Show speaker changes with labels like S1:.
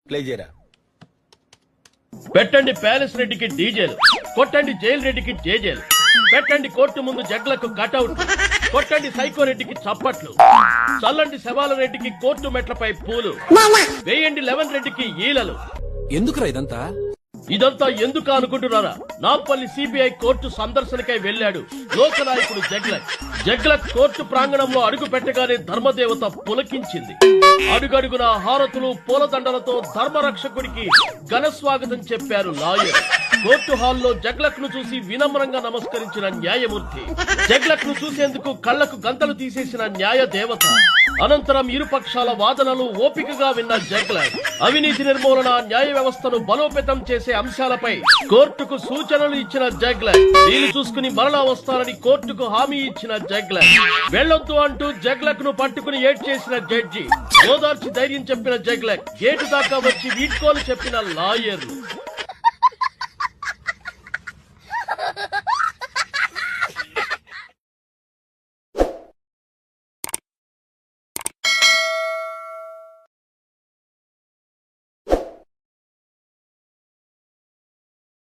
S1: Play చేయరా.
S2: పెట్టండి palace రెడ్డికి డీజేలు, కొట్టండి జైలు రెడ్డికి జేజేలు, పెట్టండి కోర్టు ముందు జగ్లకు కటౌట్, కొట్టండి సైకో రెడ్డికి చప్పట్లు, చల్లండి శవాల రెడ్డికి కోర్టు మెట్లపై పూలు, వేయండి 11 రెడ్డికి ఈలలు.
S1: ఎందుకురా ఇదంతా?
S2: ఇదంతా ఎందుకు అనుకుంటున్నారా? నాంపల్లి సిబిఐ కోర్టు సందర్శనకై వెళ్లాడు లోకనాయకుడు జగ్లక్. జగ్లక్ కోర్టు ప్రాంగణంలో అడుగు పెట్టగానే ధర్మదేవత పులకించింది. అడుగడుగున హారతులు పూలదండలతో ధర్మరక్షకుడికి ఘన స్వాగతం చెప్పారు లాయర్. కోర్టు హాల్లో జగ్లక్ ను చూసి వినమ్రంగా నమస్కరించిన న్యాయమూర్తి, జగ్లక్ ను చూసేందుకు కళ్లకు గంతలు తీసేసిన న్యాయ దేవత. అనంతరం ఇరుపక్షాల వాదనలు ఓపికగా విన్న జగ్లక్ అవినీతి నిర్మూలన, న్యాయ వ్యవస్థను బలోపేతం చేసే అంశాలపై కోర్టుకు సూచనలు ఇచ్చిన జగ్లక్, వీలు చూసుకుని మరలా వస్తారని కోర్టుకు హామీ ఇచ్చిన జగ్లక్, వెళ్లొద్దు అంటూ జగ్లక్ ను పట్టుకుని ఏడ్చేసిన జడ్జి, ఓదార్చి ధైర్యం చెప్పిన జగ్లక్, గేటు దాకా వచ్చి వీడ్కోలు చెప్పిన లాయర్లు.